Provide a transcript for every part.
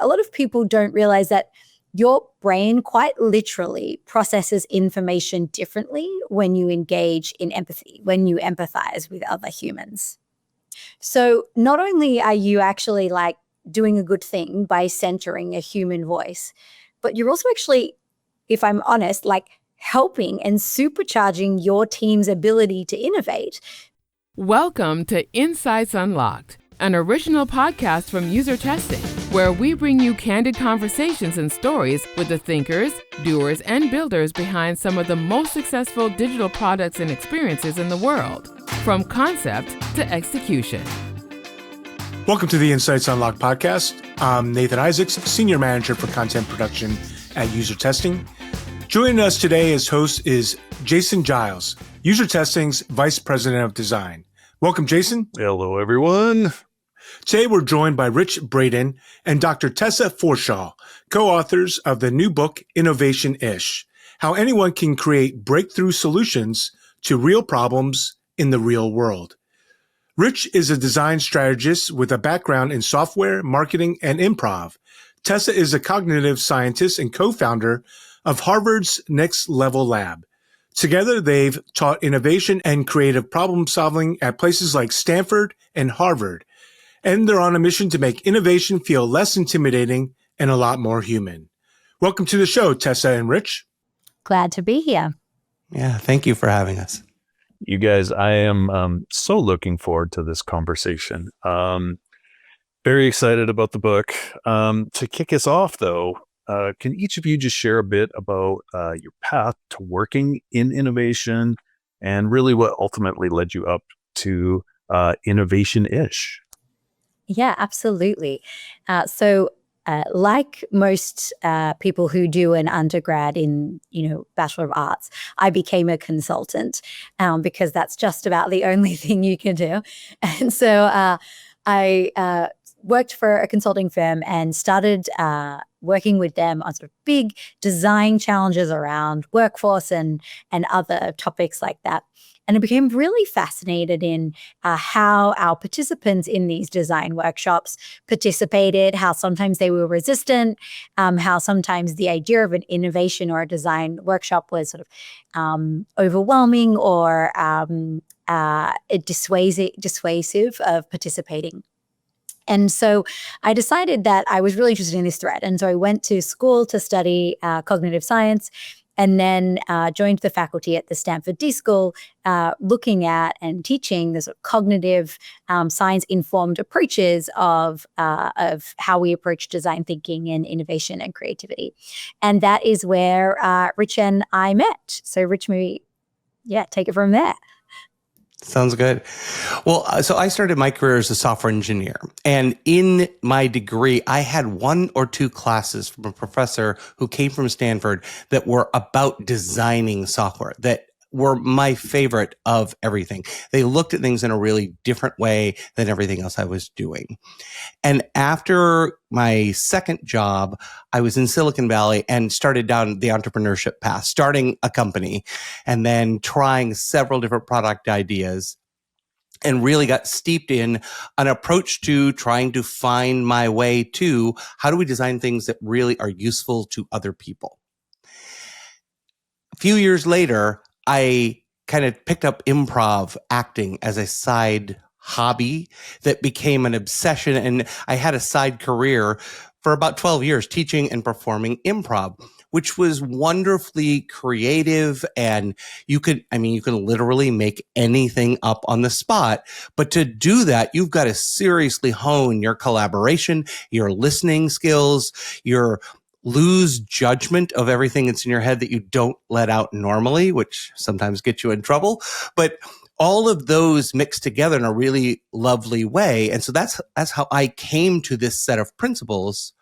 A lot of people don't realize that your brain quite literally processes information differently when you engage in empathy, when you empathize with other humans. So not only are you actually like doing a good thing by centering a human voice, but you're also actually, if I'm honest, like helping and supercharging your team's ability to innovate. Welcome to Insights Unlocked, an original podcast from UserTesting, where we bring you candid conversations and stories with the thinkers, doers, and builders behind some of the most successful digital products and experiences in the world, from concept to execution. Welcome to the Insights Unlocked podcast. I'm Nathan Isaacs, Senior Manager for Content Production at UserTesting. Joining us today as host is Jason Giles, UserTesting's Vice President of Design. Welcome, Jason. Hello, everyone. Today, we're joined by Rich Braden and Dr. Tessa Forshaw, co-authors of the new book, Innovation-ish, How Anyone Can Create Breakthrough Solutions to Real Problems in the Real World. Rich is a design strategist with a background in software, marketing, and improv. Tessa is a cognitive scientist and co-founder of Harvard's Next Level Lab. Together, they've taught innovation and creative problem solving at places like Stanford and Harvard. And they're on a mission to make innovation feel less intimidating and a lot more human. Welcome to the show, Tessa and Rich. Glad to be here. Yeah, thank you for having us. You guys, I am so looking forward to this conversation. Very excited about the book. To kick us off, though, can each of you just share a bit about your path to working in innovation and really what ultimately led you up to Innovation-ish? Yeah, absolutely. Like most people who do an undergrad in, Bachelor of Arts, I became a consultant because that's just about the only thing you can do. And so I worked for a consulting firm and started working with them on sort of big design challenges around workforce and other topics like that. And I became really fascinated in how our participants in these design workshops participated, how sometimes they were resistant, how sometimes the idea of an innovation or a design workshop was sort of overwhelming or dissuasive of participating. And so I decided that I was really interested in this thread. And so I went to school to study cognitive science and then joined the faculty at the Stanford D School, looking at and teaching the sort of cognitive science-informed approaches of how we approach design thinking and innovation and creativity. And that is where Rich and I met. So Rich, maybe, take it from there. Sounds good. Well, so I started my career as a software engineer. And in my degree, I had one or two classes from a professor who came from Stanford that were about designing software, that were my favorite of everything. They looked at things in a really different way than everything else I was doing. And after my second job, I was in Silicon Valley and started down the entrepreneurship path, starting a company and then trying several different product ideas, and really got steeped in an approach to trying to find my way to how do we design things that really are useful to other people. A few years later, I kind of picked up improv acting as a side hobby that became an obsession. And I had a side career for about 12 years teaching and performing improv, which was wonderfully creative. And you can literally make anything up on the spot. But to do that, you've got to seriously hone your collaboration, your listening skills, your lose judgment of everything that's in your head that you don't let out normally, which sometimes gets you in trouble. But all of those mixed together in a really lovely way. And so that's how I came to this set of principles.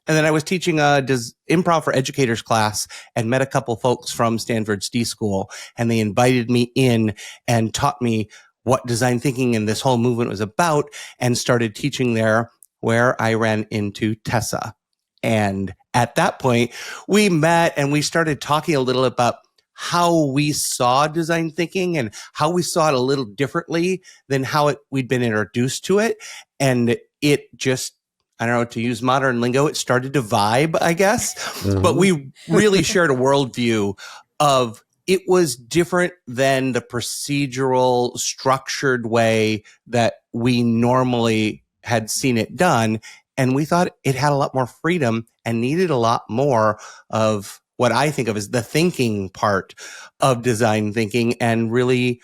And then I was teaching a improv for educators class and met a couple folks from Stanford's D School, and they invited me in and taught me what design thinking and this whole movement was about, and started teaching there, where I ran into Tessa. And at that point, we met and we started talking a little about how we saw design thinking and how we saw it a little differently than how we'd been introduced to it. And it just, I don't know, to use modern lingo, it started to vibe, I guess. But we really shared a worldview of it was different than the procedural, structured way that we normally had seen it done. And we thought it had a lot more freedom and needed a lot more of what I think of as the thinking part of design thinking and really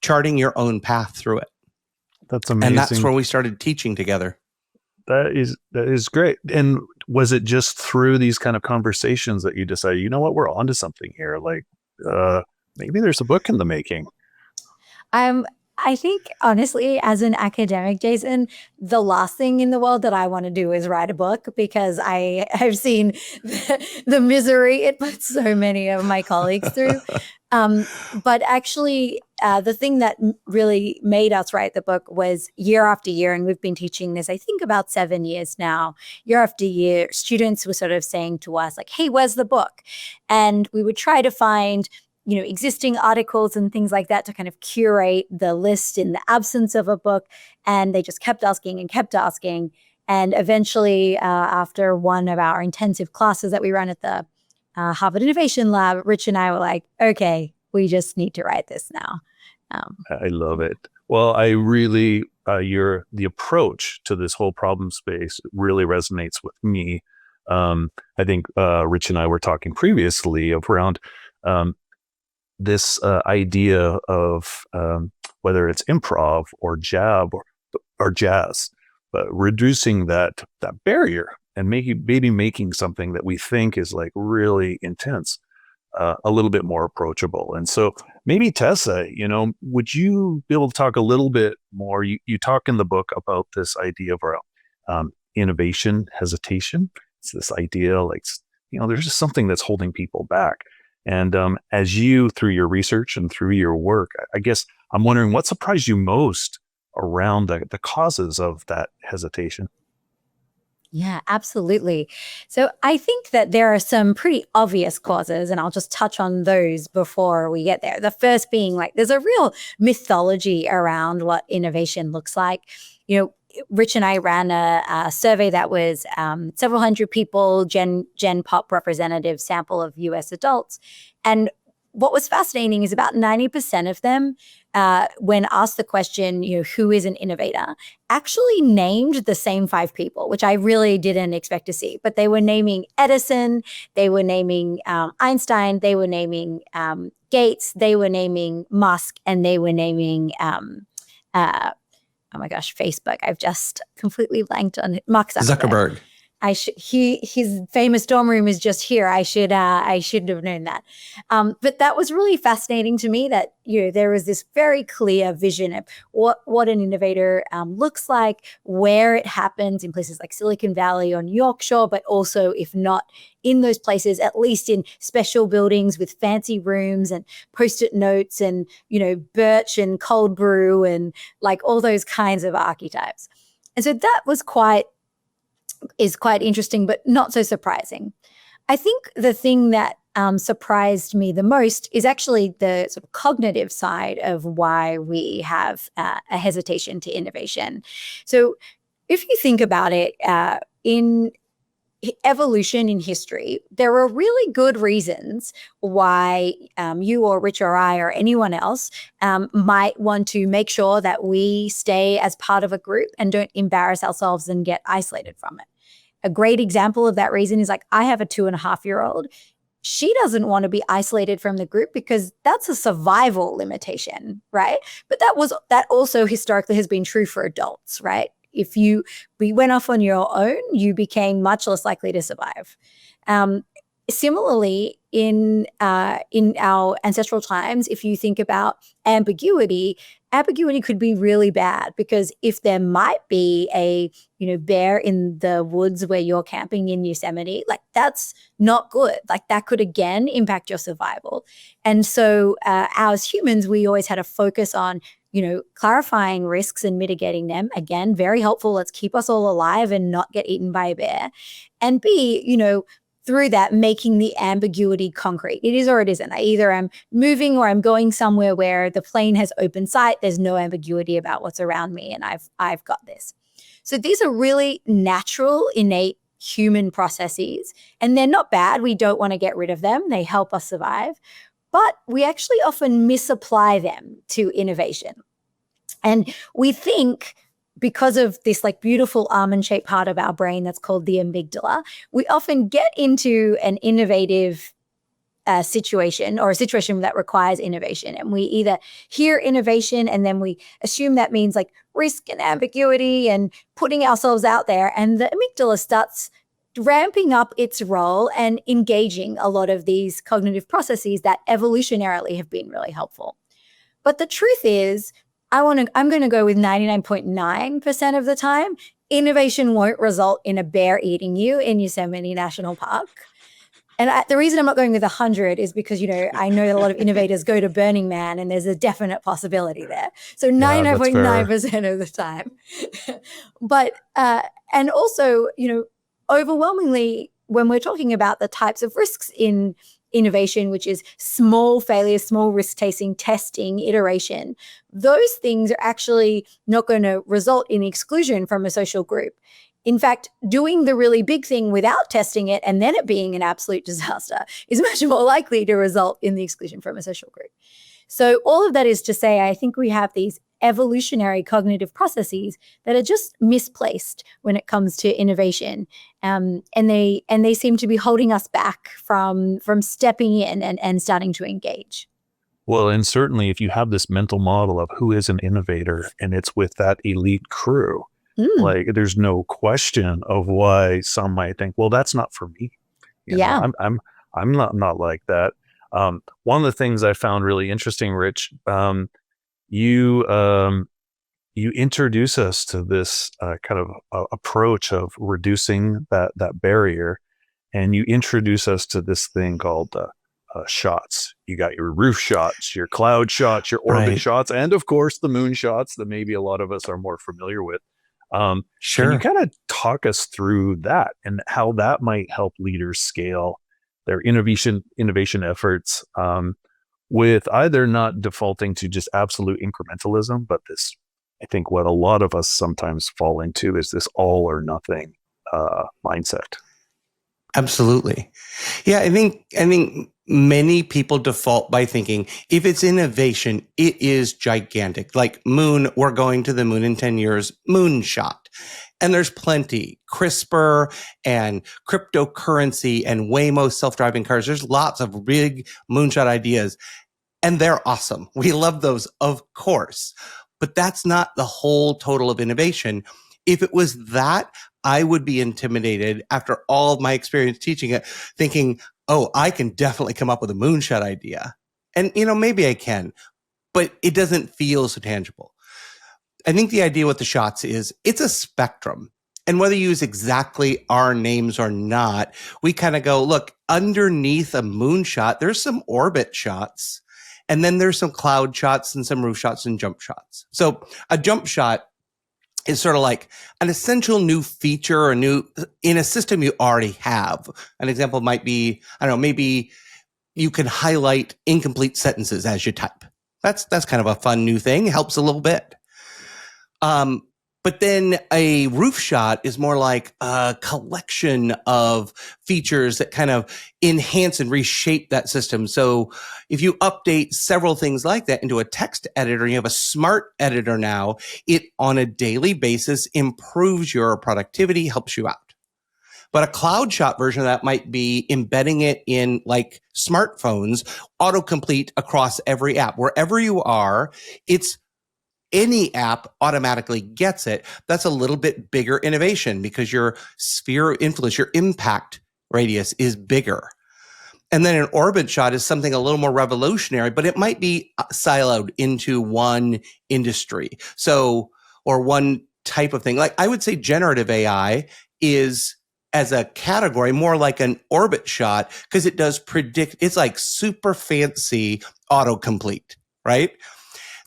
charting your own path through it. That's amazing. And that's where we started teaching together. That is great. And was it just through these kind of conversations that you decided, you know what, we're onto something here? Like, maybe there's a book in the making. I think, honestly, as an academic, Jason, the last thing in the world that I want to do is write a book, because I have seen the misery it puts so many of my colleagues through. But actually, the thing that really made us write the book was year after year, and we've been teaching this, I think, about 7 years now. Year after year, students were sort of saying to us, like, hey, where's the book? And we would try to find existing articles and things like that to kind of curate the list in the absence of a book. And they just kept asking and kept asking. And eventually, after one of our intensive classes that we run at the Harvard Innovation Lab, Rich and I were like, okay, we just need to write this now. I love it. Well, I really, the approach to this whole problem space really resonates with me. I think Rich and I were talking previously around this idea of whether it's improv or jab or jazz, but reducing that barrier and maybe making something that we think is like really intense a little bit more approachable. And so maybe Tessa, would you be able to talk a little bit more? You talk in the book about this idea of innovation hesitation. It's this idea like, there's just something that's holding people back. And as you, through your research and through your work, I guess I'm wondering what surprised you most around the causes of that hesitation? Yeah, absolutely. So I think that there are some pretty obvious causes, and I'll just touch on those before we get there. The first being, like, there's a real mythology around what innovation looks like. Rich and I ran a survey that was several hundred people, Gen Pop representative sample of US adults. And what was fascinating is about 90% of them, when asked the question, who is an innovator, actually named the same 5 people, which I really didn't expect to see. But they were naming Edison, they were naming Einstein, they were naming Gates, they were naming Musk, and they were naming oh my gosh, Facebook. I've just completely blanked on it. Mark Zuckerberg. His famous dorm room is just here. I should have known that. But that was really fascinating to me, that there was this very clear vision of what an innovator looks like, where it happens in places like Silicon Valley or New York Shore, but also, if not in those places, at least in special buildings with fancy rooms and Post-it notes and birch and cold brew and like all those kinds of archetypes. And so that was quite interesting, but not so surprising. I think the thing that surprised me the most is actually the sort of cognitive side of why we have a hesitation to innovation. So if you think about it, in evolution in history, there are really good reasons why you or Rich or I or anyone else might want to make sure that we stay as part of a group and don't embarrass ourselves and get isolated from it. A great example of that reason is, like, I have a 2.5-year-old. She doesn't want to be isolated from the group because that's a survival limitation, right? But that also historically has been true for adults, right? If you went off on your own, you became much less likely to survive. Similarly, in our ancestral times, if you think about ambiguity could be really bad, because if there might be a bear in the woods where you're camping in Yosemite, like, that's not good. Like, that could again impact your survival. And so as humans, we always had a focus on clarifying risks and mitigating them. Again, very helpful. Let's keep us all alive and not get eaten by a bear. And B, through that, making the ambiguity concrete. It is or it isn't. I either am moving or I'm going somewhere where the plane has open sight. There's no ambiguity about what's around me, and I've got this. So these are really natural, innate human processes, and they're not bad. We don't want to get rid of them. They help us survive, but we actually often misapply them to innovation. And we think, because of this like beautiful almond-shaped part of our brain that's called the amygdala, we often get into an innovative situation, or a situation that requires innovation. And we either hear innovation and then we assume that means like risk and ambiguity and putting ourselves out there. And the amygdala starts ramping up its role and engaging a lot of these cognitive processes that evolutionarily have been really helpful. But the truth is, I'm going to go with 99.9% of the time, innovation won't result in a bear eating you in Yosemite National Park. And the reason I'm not going with 100 is because, I know a lot of innovators go to Burning Man and there's a definite possibility there. So 99.9% of the time. But, and also, overwhelmingly, when we're talking about the types of risks in innovation, which is small failures, small risk-taking, testing, iteration, those things are actually not going to result in exclusion from a social group. In fact, doing the really big thing without testing it and then it being an absolute disaster is much more likely to result in the exclusion from a social group. So all of that is to say, I think we have these evolutionary cognitive processes that are just misplaced when it comes to innovation. And they seem to be holding us back from stepping in and starting to engage. Well, and certainly if you have this mental model of who is an innovator and it's with that elite crew, like there's no question of why some might think, well, that's not for me. I'm not like that. One of the things I found really interesting, Rich, you introduce us to this kind of approach of reducing that barrier, and you introduce us to this thing called shots. You got your roof shots, your cloud shots, your orbit shots, and of course the moon shots that maybe a lot of us are more familiar with. Sure. Can you kind of talk us through that and how that might help leaders scale their innovation efforts with either not defaulting to just absolute incrementalism, but this, I think what a lot of us sometimes fall into is this all or nothing mindset. Absolutely. Yeah, I think many people default by thinking if it's innovation, it is gigantic. Like moon, we're going to the moon in 10 years, moonshot. And there's plenty. CRISPR and cryptocurrency and Waymo self-driving cars. There's lots of big moonshot ideas. And they're awesome. We love those, of course. But that's not the whole total of innovation. If it was that, I would be intimidated after all of my experience teaching it, thinking, oh, I can definitely come up with a moonshot idea. And, maybe I can, but it doesn't feel so tangible. I think the idea with the shots is it's a spectrum. And whether you use exactly our names or not, we kind of go, look, underneath a moonshot, there's some orbit shots. And then there's some cloud shots and some roof shots and jump shots. So a jump shot is sort of like an essential new feature or in a system you already have. An example might be, maybe you can highlight incomplete sentences as you type. That's kind of a fun new thing. It helps a little bit. But then a roof shot is more like a collection of features that kind of enhance and reshape that system. So if you update several things like that into a text editor, you have a smart editor now, it on a daily basis improves your productivity, helps you out. But a cloud shot version of that might be embedding it in like smartphones, autocomplete across every app. Wherever you are, any app automatically gets it. That's a little bit bigger innovation because your sphere of influence, your impact radius is bigger. And then an orbit shot is something a little more revolutionary, but it might be siloed into one industry. So, or one type of thing. Like I would say generative AI is as a category more like an orbit shot because it does predict, it's like super fancy autocomplete, right?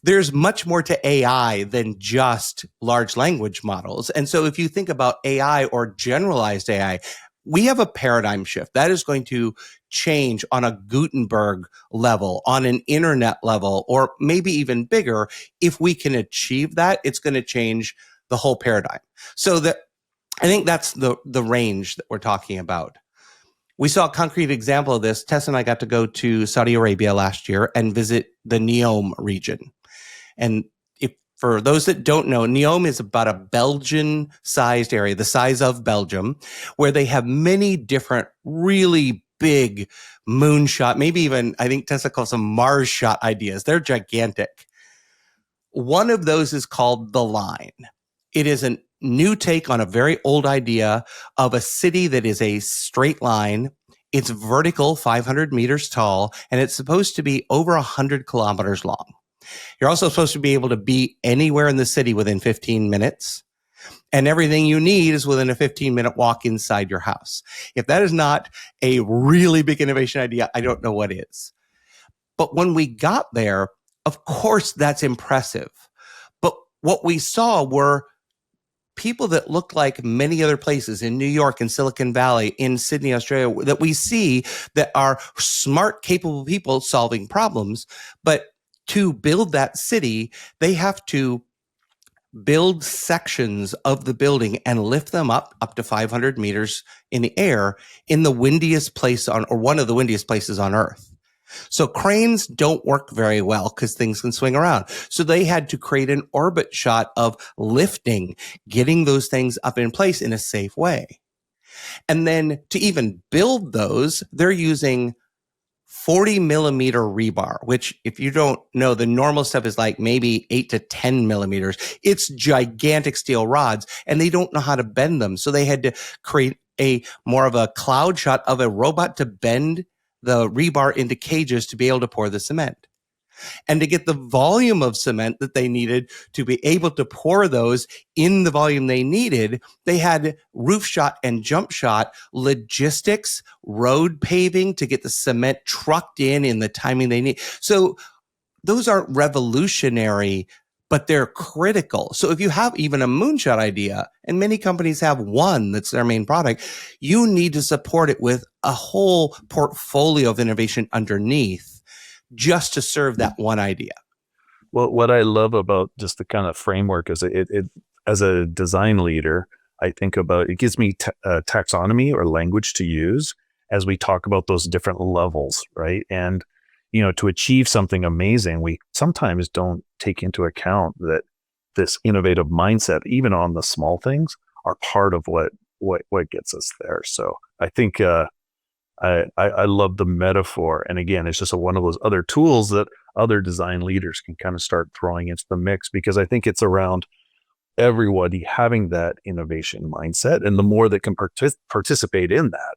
There's much more to AI than just large language models. And so if you think about AI or generalized AI, we have a paradigm shift that is going to change on a Gutenberg level, on an internet level, or maybe even bigger. If we can achieve that, it's going to change the whole paradigm. So that I think that's the range that we're talking about. We saw a concrete example of this. Tess and I got to go to Saudi Arabia last year and visit the Neom region. And for those that don't know, Neom is about a Belgian-sized area, the size of Belgium, where they have many different really big moonshot, maybe even, I think Tessa calls them Mars shot ideas. They're gigantic. One of those is called The Line. It is a new take on a very old idea of a city that is a straight line. It's vertical, 500 meters tall, and it's supposed to be over 100 kilometers long. You're also supposed to be able to be anywhere in the city within 15 minutes. And everything you need is within a 15-minute walk inside your house. If that is not a really big innovation idea, I don't know what is. But when we got there, of course, that's impressive. But what we saw were people that looked like many other places in New York, in Silicon Valley, in Sydney, Australia, that we see that are smart, capable people solving problems. But to build that city, they have to build sections of the building and lift them up to 500 meters in the air in the windiest place or one of the windiest places on Earth. So cranes don't work very well because things can swing around. So they had to create an orbit shot of lifting, getting those things up in place in a safe way. And then to even build those, they're using 40 millimeter rebar, which if you don't know, the normal stuff is like maybe 8 to 10 millimeters. It's gigantic steel rods and they don't know how to bend them. So they had to create more of a cloud shot of a robot to bend the rebar into cages to be able to pour the cement. And to get the volume of cement that they needed to be able to pour those in the volume they needed, they had roof shot and jump shot logistics, road paving to get the cement trucked in the timing they need. So those aren't revolutionary, but they're critical. So if you have even a moonshot idea, and many companies have one that's their main product, you need to support it with a whole portfolio of innovation underneath just to serve that one idea. Well, what I love about just the kind of framework is it as a design leader, I think about it gives me taxonomy or language to use as we talk about those different levels, right? And to achieve something amazing, we sometimes don't take into account that this innovative mindset, even on the small things, are part of what gets us there. So I think I love the metaphor. And again, it's just one of those other tools that other design leaders can kind of start throwing into the mix, because I think it's around everybody having that innovation mindset. And the more that can participate in that,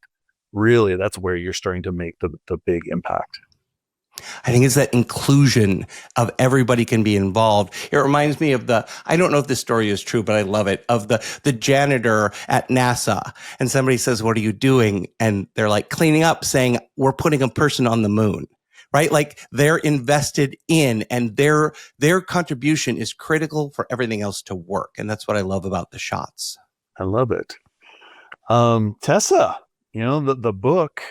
really, that's where you're starting to make the big impact. I think it's that inclusion of everybody can be involved. It reminds me of I don't know if this story is true, but I love it, of the janitor at NASA. And somebody says, "What are you doing?" And they're like, "Cleaning up," saying, "We're putting a person on the moon." Right? Like they're invested in, and their contribution is critical for everything else to work. And that's what I love about the shots. I love it. Tessa, the book,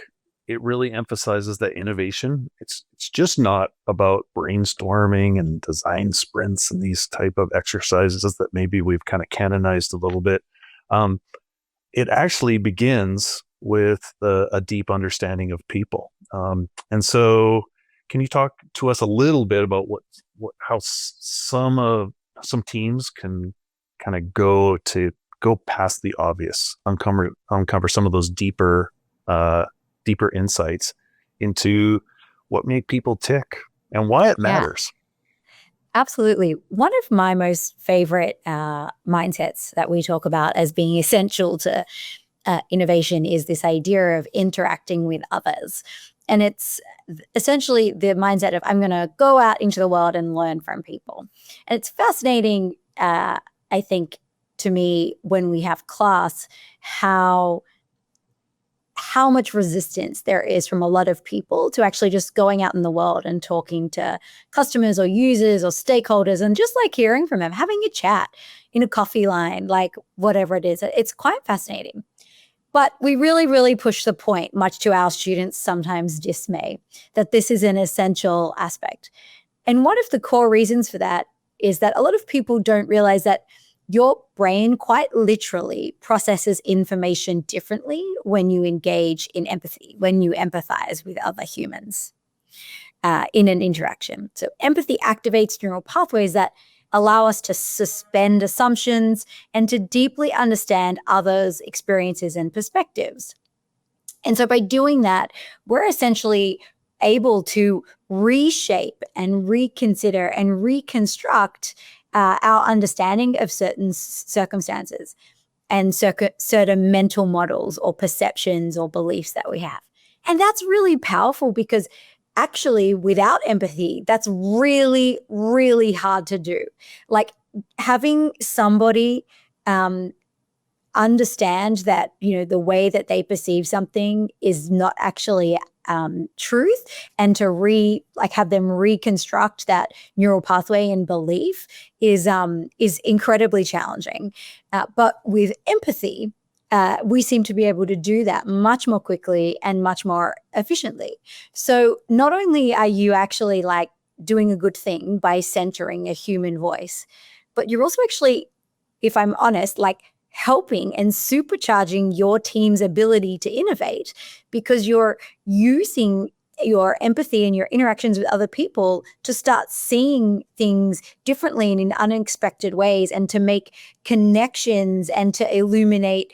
it really emphasizes that innovation, it's just not about brainstorming and design sprints and these type of exercises that maybe we've kind of canonized a little bit. It actually begins with a deep understanding of people. And so can you talk to us a little bit about how some teams can kind of go past the obvious, uncover some of those deeper insights into what make people tick and why it matters? Absolutely. One of my most favorite mindsets that we talk about as being essential to innovation is this idea of interacting with others. And it's essentially the mindset of, I'm going to go out into the world and learn from people. And it's fascinating, I think, to me, when we have class, how much resistance there is from a lot of people to actually just going out in the world and talking to customers or users or stakeholders and just like hearing from them, having a chat in a coffee line, like whatever it is. It's quite fascinating. But we really, really push the point, much to our students' sometimes dismay, that this is an essential aspect. And one of the core reasons for that is that a lot of people don't realize that your brain quite literally processes information differently when you engage in empathy, when you empathize with other humans in an interaction. So empathy activates neural pathways that allow us to suspend assumptions and to deeply understand others' experiences and perspectives. And so by doing that, we're essentially able to reshape and reconsider and reconstruct our understanding of certain circumstances and certain mental models or perceptions or beliefs that we have. And that's really powerful because actually without empathy, that's really, really hard to do. Like having somebody understand that, the way that they perceive something is not actually truth, and to have them reconstruct that neural pathway and belief is incredibly challenging. But with empathy, we seem to be able to do that much more quickly and much more efficiently. So not only are you actually like doing a good thing by centering a human voice, but you're also actually, if I'm honest, like helping and supercharging your team's ability to innovate, because you're using your empathy and your interactions with other people to start seeing things differently and in unexpected ways, and to make connections and to illuminate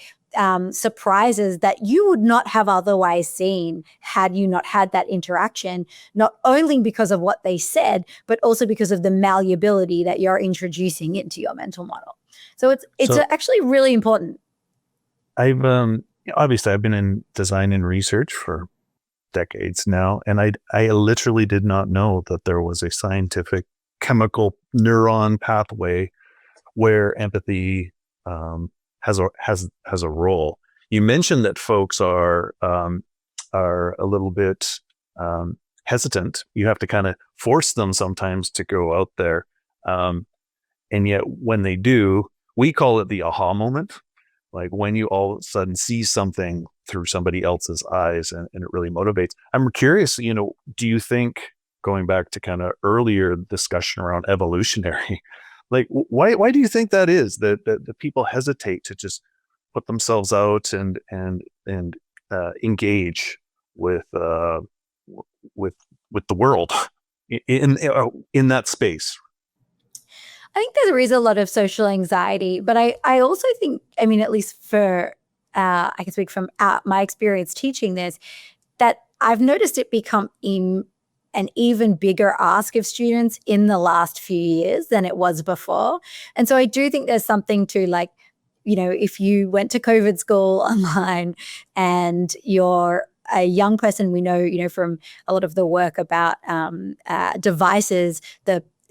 surprises that you would not have otherwise seen had you not had that interaction, not only because of what they said, but also because of the malleability that you're introducing into your mental model. So it's actually really important. I've obviously I've been in design and research for decades now, and I literally did not know that there was a scientific chemical neuron pathway where empathy has a role. You mentioned that folks are a little bit hesitant. You have to kind of force them sometimes to go out there, and yet when they do, we call it the aha moment. Like when you all of a sudden see something through somebody else's eyes, and it really motivates. I'm curious, do you think, going back to kind of earlier discussion around evolutionary, like why do you think that is, that people hesitate to just put themselves out and engage with the world in that space? I think there is a lot of social anxiety, but I also think, at least for, I can speak from my experience teaching this, that I've noticed it become an even bigger ask of students in the last few years than it was before. And so I do think there's something to, like, if you went to COVID school online and you're a young person, we know, from a lot of the work about devices,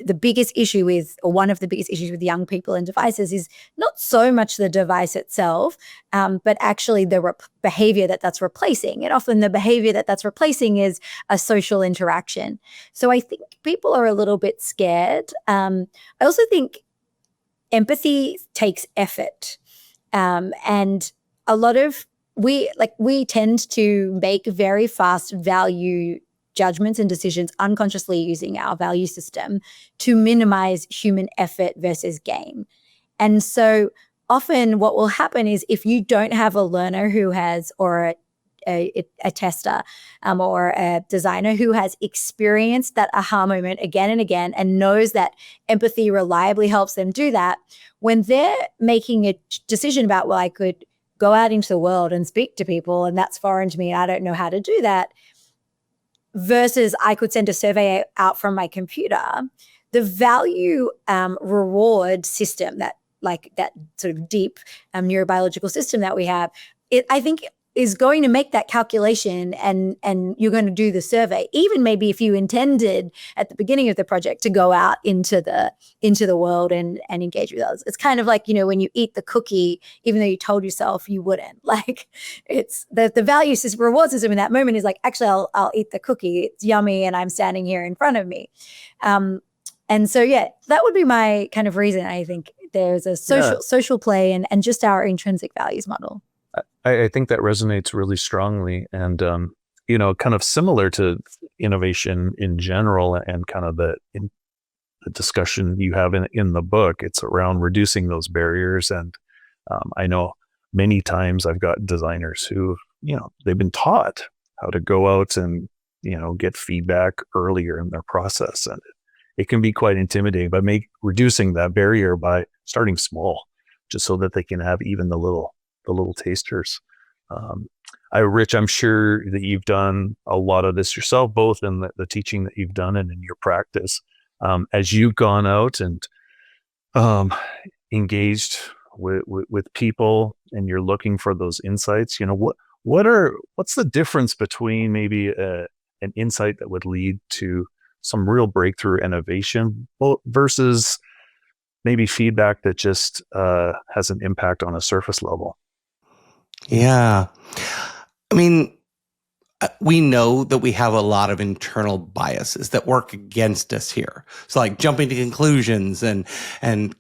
the biggest issue with, or one of the biggest issues with young people and devices, is not so much the device itself, but actually the behavior that's replacing. And often the behavior that's replacing is a social interaction. So I think people are a little bit scared. I also think empathy takes effort. And a lot of, we tend to make very fast value judgments and decisions unconsciously using our value system to minimize human effort versus gain. And so often what will happen is, if you don't have a learner who has, or a tester or a designer who has experienced that aha moment again and again and knows that empathy reliably helps them do that, when they're making a decision about, well, I could go out into the world and speak to people and that's foreign to me, I don't know how to do that, versus I could send a survey out from my computer, the value reward system, that sort of deep neurobiological system that we have, I think is going to make that calculation, and you're going to do the survey, even maybe if you intended at the beginning of the project to go out into the world and engage with others. It's kind of like, when you eat the cookie, even though you told yourself you wouldn't. Like, it's the value system, reward system in that moment is like, actually, I'll eat the cookie. It's yummy, and I'm standing here in front of me. And so, yeah, that would be my kind of reason. I think there's a social play and just our intrinsic values model. I think that resonates really strongly, and kind of similar to innovation in general, and kind of the the discussion you have in the book. It's around reducing those barriers. And I know many times I've got designers who, they've been taught how to go out and, get feedback earlier in their process. And it can be quite intimidating, but reducing that barrier by starting small, just so that they can have even the little tasters. Rich, I'm sure that you've done a lot of this yourself, both in the teaching that you've done and in your practice. As you've gone out and engaged with people, and you're looking for those insights, what's the difference between maybe an insight that would lead to some real breakthrough innovation versus maybe feedback that just has an impact on a surface level? Yeah. I mean, we know that we have a lot of internal biases that work against us here. So like jumping to conclusions and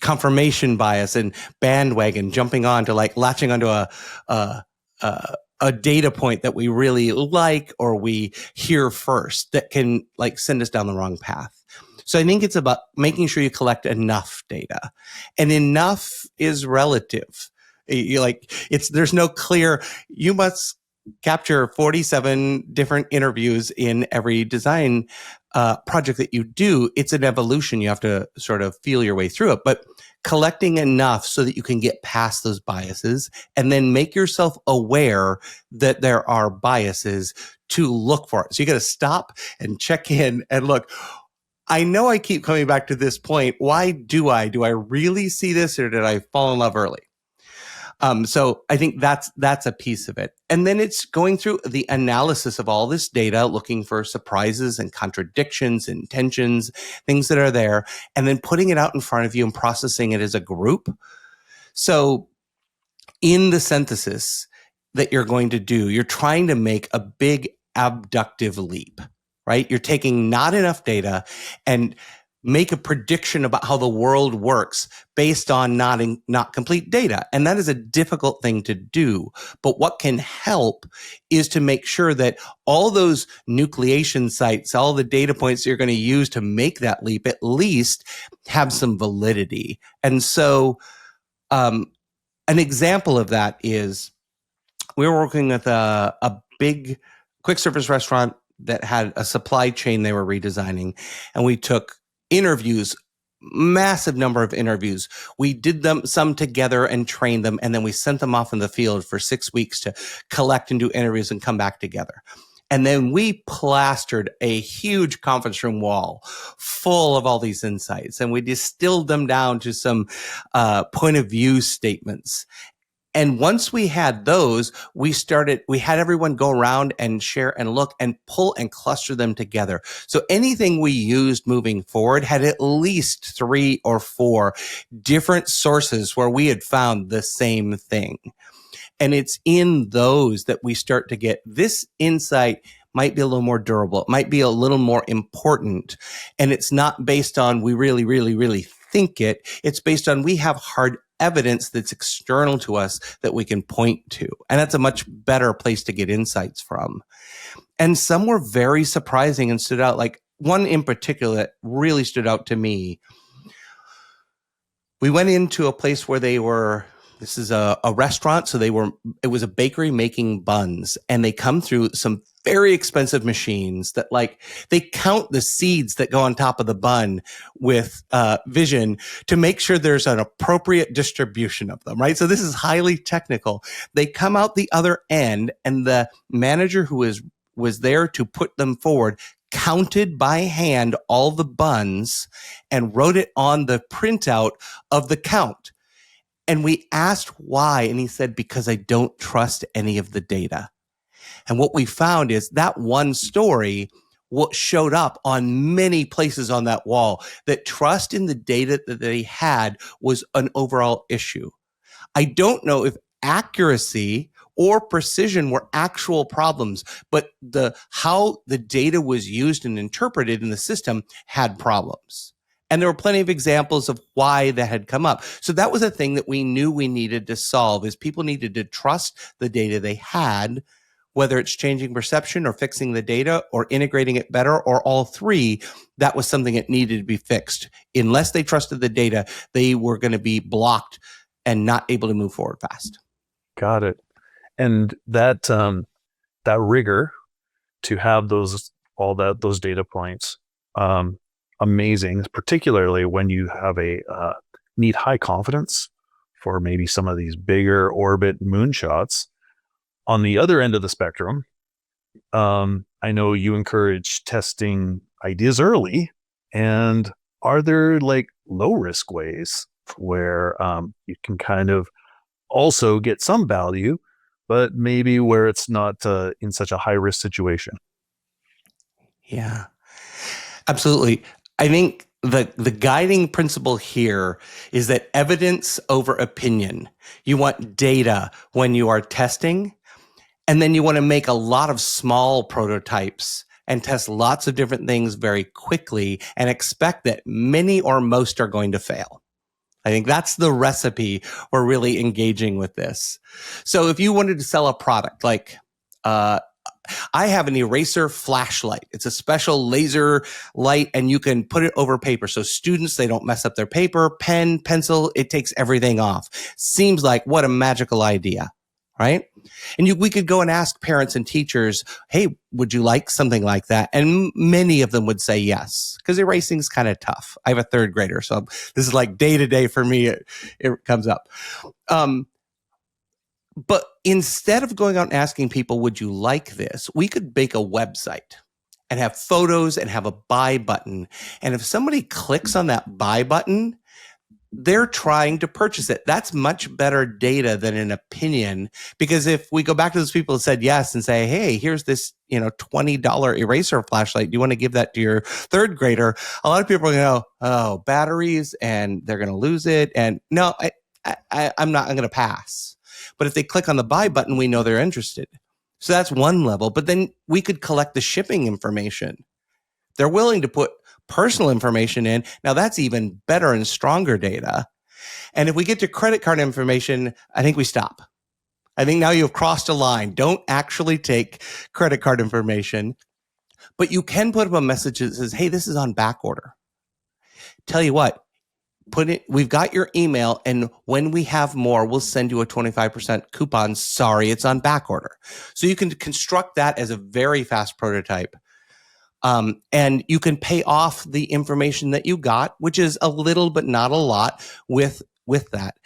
confirmation bias and bandwagon, jumping on to like latching onto a data point that we really like or we hear first that can like send us down the wrong path. So I think it's about making sure you collect enough data, and enough is relative. There's no clear, you must capture 47 different interviews in every design project that you do. It's an evolution. You have to sort of feel your way through it, but collecting enough so that you can get past those biases and then make yourself aware that there are biases to look for it. So you got to stop and check in and look. I know I keep coming back to this point. Why do I really see this, or did I fall in love early? So I think that's a piece of it. And then it's going through the analysis of all this data, looking for surprises and contradictions and tensions, things that are there, and then putting it out in front of you and processing it as a group. So in the synthesis that you're going to do, you're trying to make a big abductive leap, right? You're taking not enough data and make a prediction about how the world works based on not complete data. And that is a difficult thing to do. But what can help is to make sure that all those nucleation sites, all the data points you're going to use to make that leap, at least have some validity. And so an example of that is we were working with a big quick service restaurant that had a supply chain they were redesigning. And we took interviews, massive number of interviews. We did some together and trained them, and then we sent them off in the field for 6 weeks to collect and do interviews and come back together. And then we plastered a huge conference room wall full of all these insights, and we distilled them down to some point of view statements. And once we had those, we had everyone go around and share and look and pull and cluster them together. So anything we used moving forward had at least 3 or 4 different sources where we had found the same thing. And it's in those that we start to get this insight might be a little more durable. It might be a little more important. And it's not based on we really, really, really think it. It's based on we have hard evidence that's external to us that we can point to. And that's a much better place to get insights from. And some were very surprising and stood out. Like one in particular that really stood out to me. We went into a place where this is a restaurant. So it was a bakery making buns, and they come through some very expensive machines that they count the seeds that go on top of the bun with vision to make sure there's an appropriate distribution of them, right? So this is highly technical. They come out the other end, and the manager who was there to put them forward counted by hand all the buns and wrote it on the printout of the count. And we asked why, and he said, because I don't trust any of the data. And what we found is that one story, what showed up on many places on that wall, that trust in the data that they had was an overall issue. I don't know if accuracy or precision were actual problems, but how the data was used and interpreted in the system had problems. And there were plenty of examples of why that had come up. So that was a thing that we knew we needed to solve, is people needed to trust the data they had whether it's changing perception or fixing the data or integrating it better or all three, that was something that needed to be fixed. Unless they trusted the data, they were going to be blocked and not able to move forward fast. Got it. And that rigor to have those data points, amazing, particularly when you have need high confidence for maybe some of these bigger orbit moonshots. On the other end of the spectrum, I know you encourage testing ideas early. And are there like low risk ways where you can kind of also get some value, but maybe where it's not in such a high risk situation? Yeah, absolutely. I think the guiding principle here is that evidence over opinion. You want data when you are testing, and then you want to make a lot of small prototypes and test lots of different things very quickly and expect that many or most are going to fail. I think that's the recipe we're really engaging with this. So if you wanted to sell a product like, I have an eraser flashlight. It's a special laser light and you can put it over paper. So students, they don't mess up their paper, pen, pencil, it takes everything off. Seems like what a magical idea, right? And we could go and ask parents and teachers, hey, would you like something like that? And many of them would say yes, because erasing is kind of tough. I have a third grader, so this is like day to day for me. It comes up. But instead of going out and asking people, would you like this? We could make a website and have photos and have a buy button. And if somebody clicks on that buy button, they're trying to purchase it. That's much better data than an opinion. Because if we go back to those people who said yes and say, hey, here's this, $20 eraser flashlight. Do you want to give that to your third grader? A lot of people are going to go, oh, batteries, and they're going to lose it. And no, I'm going to pass. But if they click on the buy button, we know they're interested. So that's one level. But then we could collect the shipping information. They're willing to put personal information in. Now that's even better and stronger data. And if we get to credit card information, I think we stop. I think now you've crossed a line. Don't actually take credit card information, but you can put up a message that says, hey, this is on back order. Tell you what, we've got your email, and when we have more, we'll send you a 25% coupon. Sorry, it's on back order. So you can construct that as a very fast prototype. And you can pay off the information that you got, which is a little, but not a lot with that.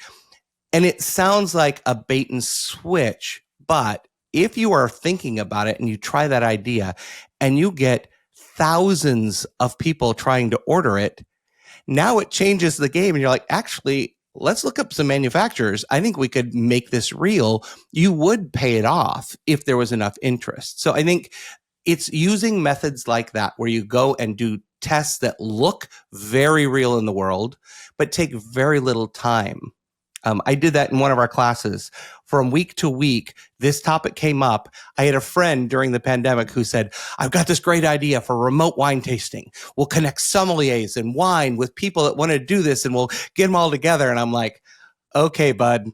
And it sounds like a bait and switch, but if you are thinking about it and you try that idea and you get thousands of people trying to order it, now it changes the game. And you're like, actually, let's look up some manufacturers. I think we could make this real. You would pay it off if there was enough interest. So I think it's using methods like that where you go and do tests that look very real in the world, but take very little time. I did that in one of our classes. From week to week, this topic came up. I had a friend during the pandemic who said, I've got this great idea for remote wine tasting. We'll connect sommeliers and wine with people that want to do this, and we'll get them all together. And I'm like, okay, bud,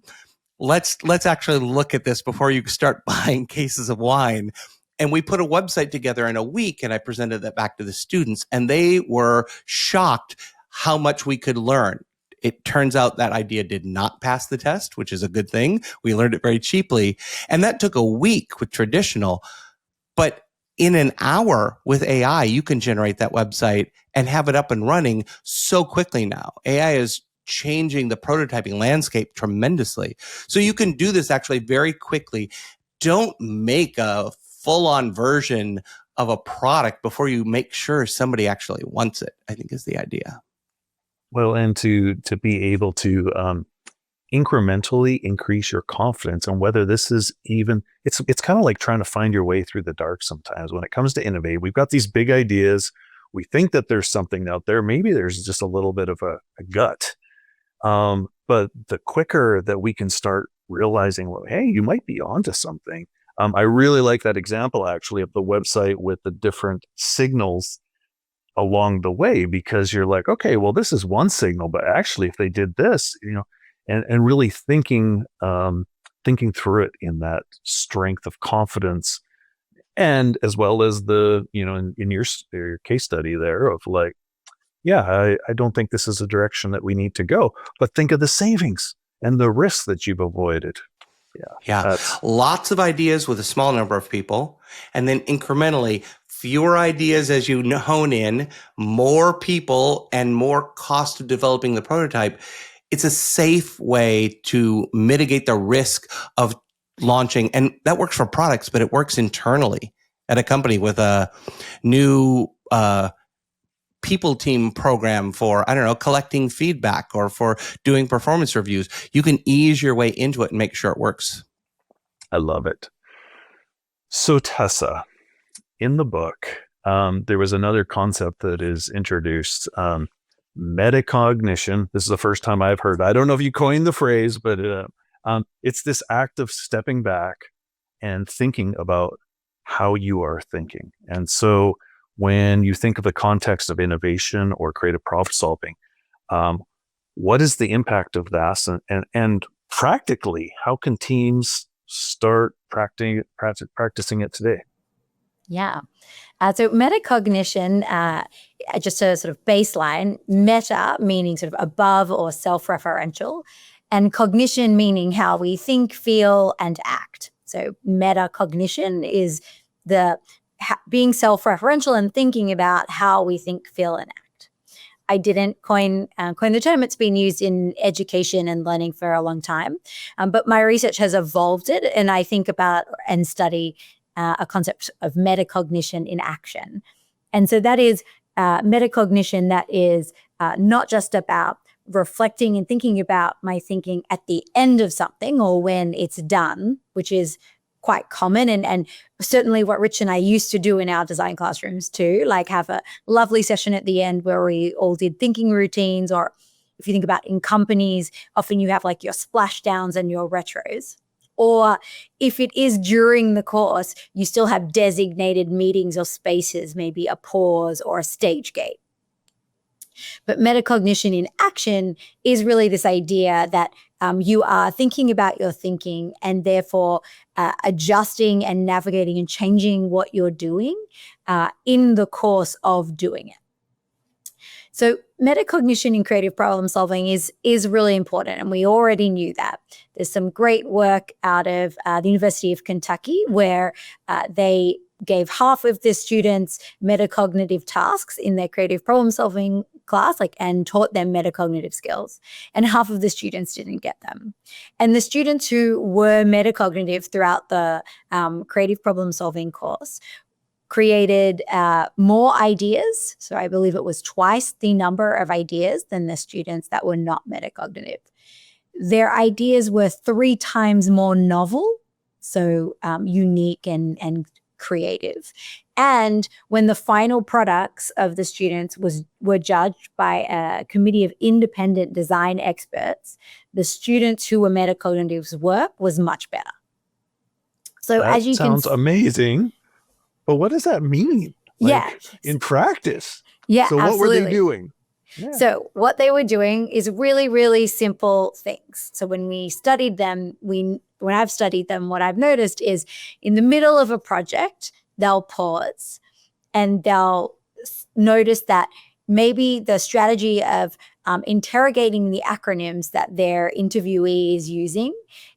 let's actually look at this before you start buying cases of wine. And we put a website together in a week, and I presented that back to the students, and they were shocked how much we could learn. It turns out that idea did not pass the test, which is a good thing. We learned it very cheaply. And that took a week with traditional. But in an hour with AI, you can generate that website and have it up and running so quickly now. AI is changing the prototyping landscape tremendously. So you can do this actually very quickly. Don't make a full-on version of a product before you make sure somebody actually wants it, I think is the idea. Well, and to be able to incrementally increase your confidence on whether this is even, it's kind of like trying to find your way through the dark sometimes. When it comes to innovate, we've got these big ideas. We think that there's something out there. Maybe there's just a little bit of a gut. But the quicker that we can start realizing, well, hey, you might be onto something. I really like that example actually of the website with the different signals along the way, because you're like, okay, well, this is one signal, but actually if they did this, and really thinking thinking through it in that strength of confidence, and as well as the, in your case study there of like, yeah, I don't think this is a direction that we need to go, but think of the savings and the risks that you've avoided. Yeah. Lots of ideas with a small number of people, and then incrementally fewer ideas as you hone in, more people and more cost of developing the prototype. It's a safe way to mitigate the risk of launching. And that works for products, but it works internally at a company with a new people team program for, I don't know, collecting feedback or for doing performance reviews. You can ease your way into it and make sure it works. I love it. So Tessa, in the book, there was another concept that is introduced, metacognition. This is the first time I've heard. I don't know if you coined the phrase, but it's this act of stepping back and thinking about how you are thinking. And so when you think of the context of innovation or creative problem solving, what is the impact of that? And practically, how can teams start practicing it today? Yeah. So metacognition, just a sort of baseline, meta meaning sort of above or self-referential, and cognition meaning how we think, feel, and act. So metacognition is being self-referential and thinking about how we think, feel, and act. I didn't coin the term. It's been used in education and learning for a long time, but my research has evolved it, and I think about and study a concept of metacognition in action. And so that is metacognition that is not just about reflecting and thinking about my thinking at the end of something or when it's done, which is quite common and certainly what Rich and I used to do in our design classrooms too, like have a lovely session at the end where we all did thinking routines, or if you think about in companies, often you have like your splashdowns and your retros. Or if it is during the course, you still have designated meetings or spaces, maybe a pause or a stage gate. But metacognition in action is really this idea that you are thinking about your thinking and therefore adjusting and navigating and changing what you're doing in the course of doing it. So metacognition in creative problem solving is really important, and we already knew that. There's some great work out of the University of Kentucky where they gave half of the students metacognitive tasks in their creative problem solving class, and taught them metacognitive skills, and half of the students didn't get them. And the students who were metacognitive throughout the creative problem solving course created more ideas. So I believe it was twice the number of ideas than the students that were not metacognitive. Their ideas were 3 times more novel, so unique and creative. And when the final products of the students were judged by a committee of independent design experts, the students who were metacognitive's work was much better. So that as you sounds amazing. But what does that mean? In practice? Yeah, so absolutely. What were they doing? Yeah. So what they were doing is really, really simple things. So when we studied them, when I've studied them, what I've noticed is in the middle of a project, they'll pause and they'll notice that maybe the strategy of interrogating the acronyms that their interviewee is using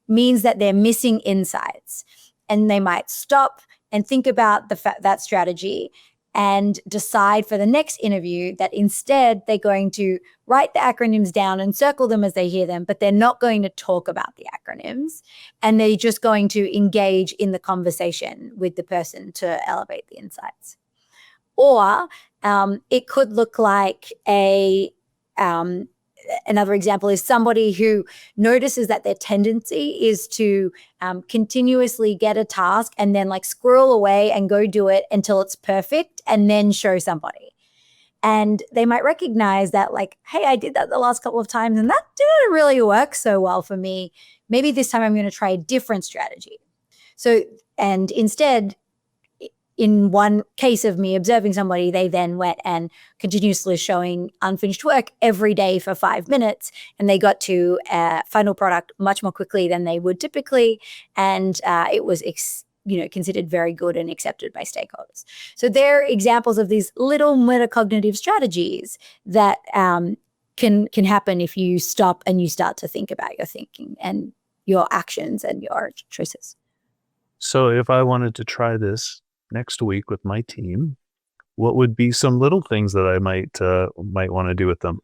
means that they're missing insights. And they might stop and think about that strategy and decide for the next interview that instead they're going to write the acronyms down and circle them as they hear them, but they're not going to talk about the acronyms, and they're just going to engage in the conversation with the person to elevate the insights. Or it could look like another example is somebody who notices that their tendency is to continuously get a task and then squirrel away and go do it until it's perfect and then show somebody. And they might recognize that hey, I did that the last couple of times and that didn't really work so well for me. Maybe this time I'm going to try a different strategy. So, and instead, in one case of me observing somebody, they then went and continuously showing unfinished work every day for 5 minutes, and they got to a final product much more quickly than they would typically, and it was considered very good and accepted by stakeholders. So they're examples of these little metacognitive strategies that can happen if you stop and you start to think about your thinking and your actions and your choices. So if I wanted to try this next week with my team, what would be some little things that I might want to do with them?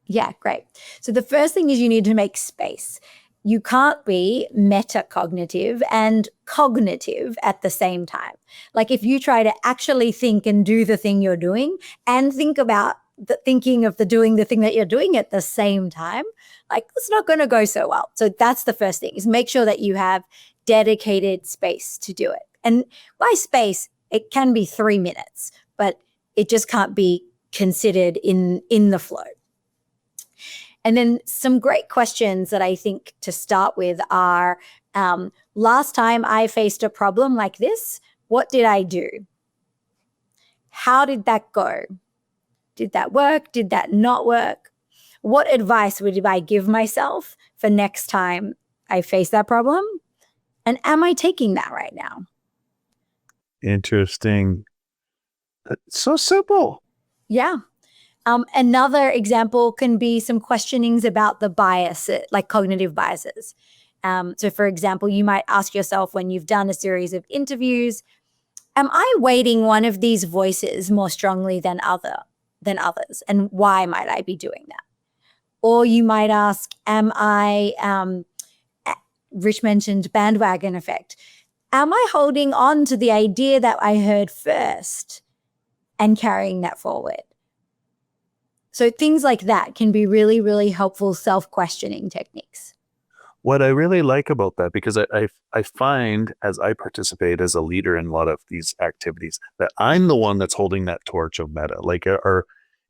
Yeah, great. So the first thing is you need to make space. You can't be metacognitive and cognitive at the same time. Like if you try to actually think and do the thing you're doing and think about the thinking of doing the thing that you're doing at the same time, like it's not going to go so well. So that's the first thing, is make sure that you have dedicated space to do it. And by space, it can be 3 minutes, but it just can't be considered in the flow. And then some great questions that I think to start with are, last time I faced a problem like this, what did I do? How did that go? Did that work? Did that not work? What advice would I give myself for next time I face that problem? And am I taking that right now? Interesting. It's so simple. Yeah. Another example can be some questionings about the bias, like cognitive biases. So for example, you might ask yourself when you've done a series of interviews, am I weighting one of these voices more strongly than others? And why might I be doing that? Or you might ask, am I, Rich mentioned bandwagon effect. Am I holding on to the idea that I heard first and carrying that forward? So things like that can be really, really helpful self-questioning techniques. What I really like about that, because I find as I participate as a leader in a lot of these activities, that I'm the one that's holding that torch of meta. Like,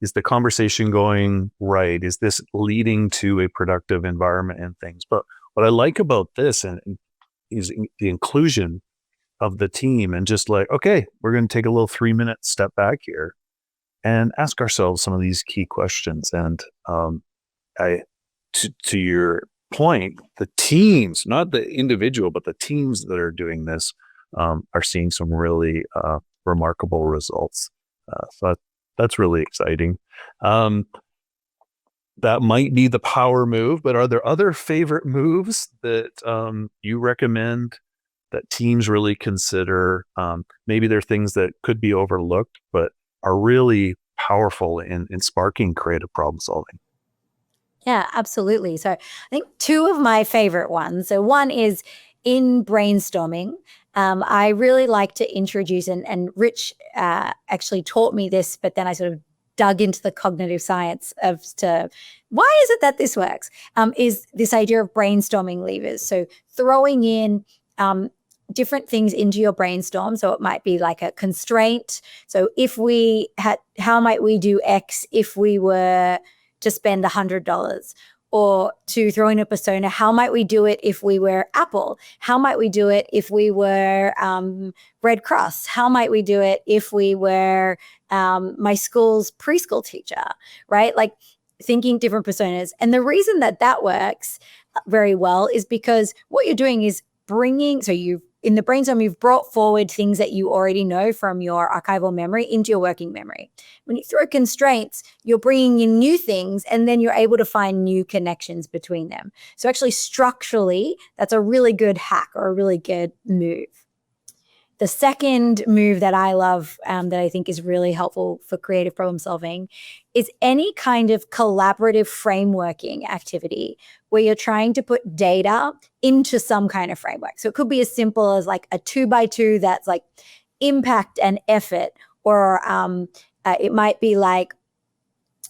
is the conversation going right? Is this leading to a productive environment and things? But what I like about this is the inclusion of the team, and just like, okay, we're going to take a little 3-minute step back here and ask ourselves some of these key questions. And to your point, the teams, not the individual, but the teams that are doing this are seeing some really remarkable results. So that's really exciting. That might be the power move, but are there other favorite moves that you recommend that teams really consider? Maybe they're things that could be overlooked, but are really powerful in sparking creative problem solving. Yeah, absolutely. So I think 2 of my favorite ones. So one is in brainstorming. I really like to introduce, and Rich actually taught me this, but then I sort of dug into the cognitive science as to why is it that this works, is this idea of brainstorming levers. So throwing in different things into your brainstorm. So it might be like a constraint. So how might we do X if we were to spend $100? Or to throw in a persona, how might we do it if we were Apple? How might we do it if we were Red Cross? How might we do it if we were my school's preschool teacher, right? Like thinking different personas. And the reason that works very well is because what you're doing is in the brainstorm, you've brought forward things that you already know from your archival memory into your working memory. When you throw constraints, you're bringing in new things, and then you're able to find new connections between them. So actually, structurally, that's a really good hack or a really good move. The second move that I love, that I think is really helpful for creative problem solving, is any kind of collaborative frameworking activity where you're trying to put data into some kind of framework. So it could be as simple as like a 2x2 that's like impact and effort, or it might be like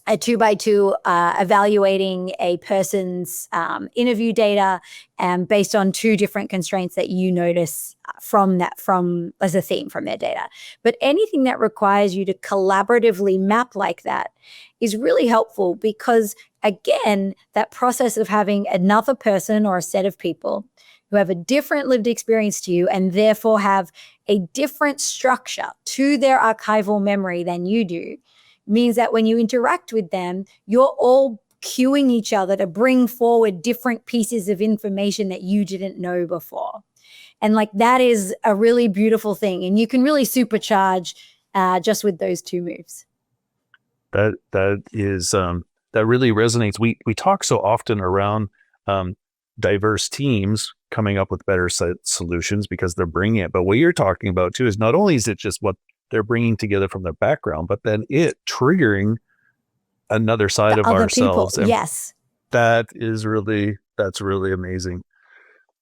a 2x2 evaluating a person's interview data based on 2 different constraints that you notice from as a theme from their data. But anything that requires you to collaboratively map like that is really helpful, because again, that process of having another person or a set of people who have a different lived experience to you and therefore have a different structure to their archival memory than you do, means that when you interact with them, you're all cueing each other to bring forward different pieces of information that you didn't know before. And like that is a really beautiful thing. And you can really supercharge just with those two moves. That is that really resonates. We talk so often around diverse teams coming up with better solutions because they're bringing it. But what you're talking about too is not only is it just what they're bringing together from their background, but then it triggering another side of ourselves. Yes. That's really amazing.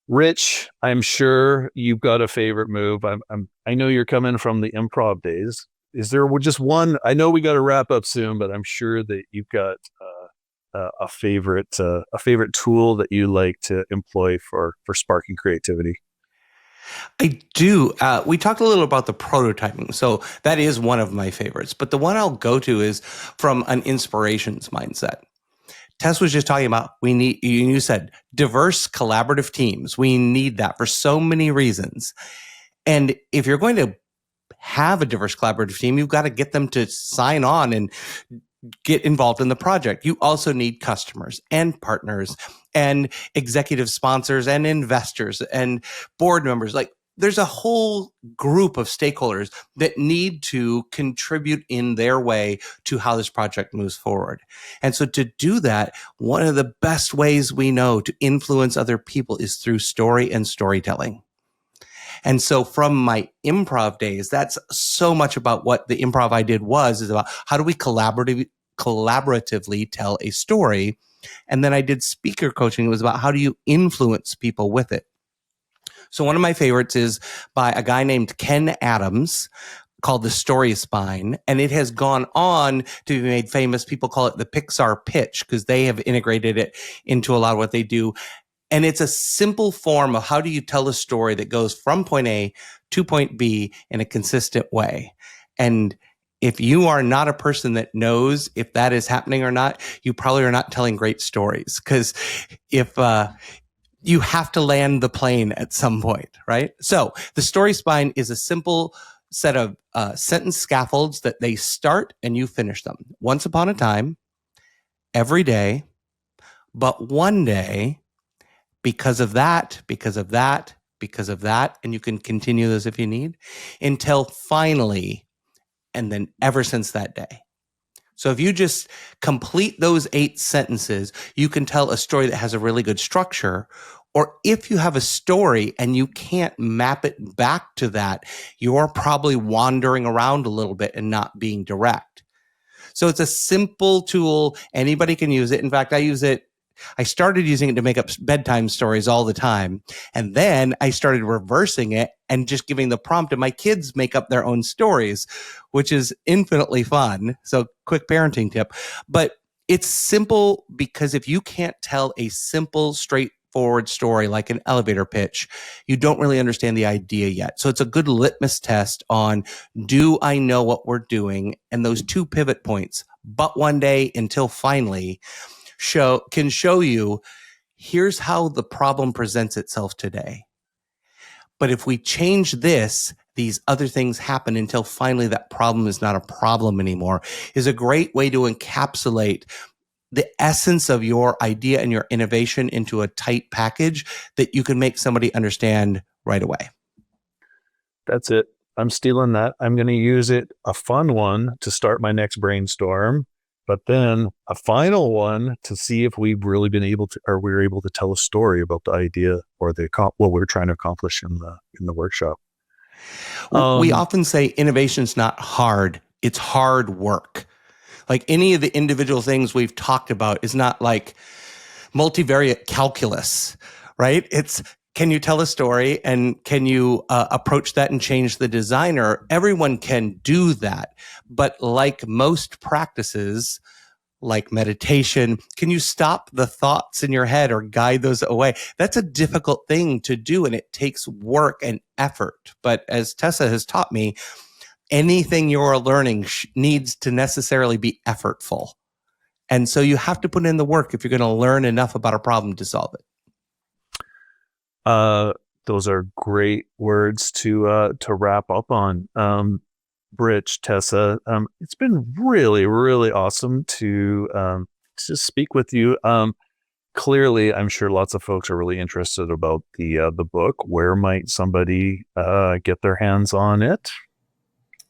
Rich, I'm sure you've got a favorite move. I know you're coming from the improv days. Is there just one? I know we got to wrap up soon, but I'm sure that you've got a favorite tool that you like to employ for sparking creativity. I do. We talked a little about the prototyping. So that is one of my favorites. But the one I'll go to is from an inspirations mindset. Tess was just talking about you said diverse collaborative teams. We need that for so many reasons. And if you're going to have a diverse collaborative team, you've got to get them to sign on and get involved in the project. You also need customers and partners and executive sponsors and investors and board members. Like there's a whole group of stakeholders that need to contribute in their way to how this project moves forward. And so to do that, one of the best ways we know to influence other people is through story and storytelling. And so from my improv days, that's so much about what the improv I did is about how do we collaboratively tell a story. And then I did speaker coaching. It was about how do you influence people with it. So one of my favorites is by a guy named Ken Adams called The Story Spine. And it has gone on to be made famous. People call it the Pixar pitch because they have integrated it into a lot of what they do. And it's a simple form of how do you tell a story that goes from point A to point B in a consistent way. And if you are not a person that knows if that is happening or not, you probably are not telling great stories. Because if you have to land the plane at some point, right? So the story spine is a simple set of sentence scaffolds that they start and you finish them. Once upon a time, every day, but one day, because of that, because of that, because of that, and you can continue this if you need, until finally, and then ever since that day. So if you just complete those 8 sentences, you can tell a story that has a really good structure. Or if you have a story and you can't map it back to that, you're probably wandering around a little bit and not being direct. So it's a simple tool. Anybody can use it. In fact, I started using it to make up bedtime stories all the time. And then I started reversing it and just giving the prompt, and my kids make up their own stories, which is infinitely fun. So quick parenting tip. But it's simple because if you can't tell a simple, straightforward story like an elevator pitch, you don't really understand the idea yet. So it's a good litmus test on, do I know what we're doing? And those 2 pivot points, but one day until finally, can show you, here's how the problem presents itself today. But if we change this, these other things happen until finally that problem is not a problem anymore, is a great way to encapsulate the essence of your idea and your innovation into a tight package that you can make somebody understand right away. That's it. I'm stealing that. I'm going to use it, a fun one to start my next brainstorm, but then a final one to see if we've really been able to, or we're able to tell a story about the idea or what we're trying to accomplish in the workshop. We often say innovation's not hard. It's hard work. Like any of the individual things we've talked about is not like multivariate calculus, right? It's, can you tell a story and can you approach that and change the designer? Everyone can do that. But like most practices, like meditation, can you stop the thoughts in your head or guide those away? That's a difficult thing to do, and it takes work and effort. But as Tessa has taught me, anything you're learning needs to necessarily be effortful. And so you have to put in the work if you're going to learn enough about a problem to solve it. Those are great words to wrap up on. Rich, Tessa, it's been really, really awesome to speak with you. Clearly, I'm sure lots of folks are really interested about the book. Where might somebody get their hands on it?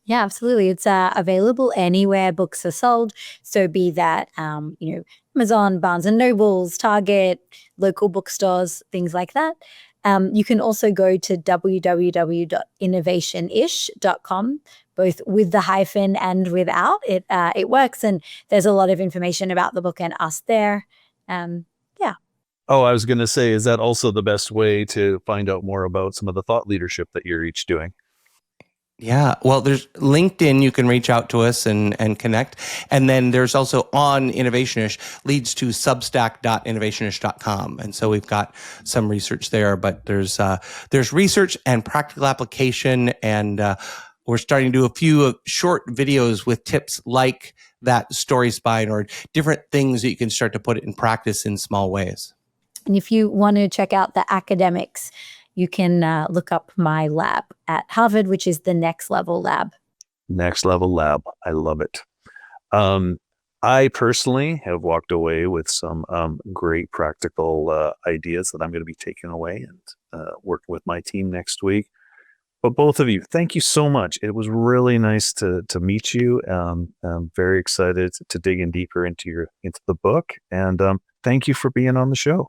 Yeah, absolutely. It's available anywhere books are sold. So be that, Amazon, Barnes and Nobles, Target, local bookstores, things like that. You can also go to www.innovationish.com, both with the hyphen and without. It works, and there's a lot of information about the book and us there. Yeah. Oh, I was going to say, is that also the best way to find out more about some of the thought leadership that you're each doing? Yeah, well, there's LinkedIn. You can reach out to us and connect. And then there's also on Innovationish leads to substack.innovationish.com. And so we've got some research there, but there's research and practical application. And we're starting to do a few short videos with tips like that story spine or different things that you can start to put it in practice in small ways. And if you want to check out the academics, you can look up my lab at Harvard, which is the Next Level Lab. Next Level Lab. I love it. I personally have walked away with some great practical ideas that I'm going to be taking away and working with my team next week. But both of you, thank you so much. It was really nice to meet you. I'm very excited to dig in deeper into the book. And thank you for being on the show.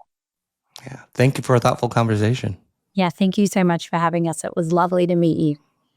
Yeah, thank you for a thoughtful conversation. Yeah, thank you so much for having us. It was lovely to meet you.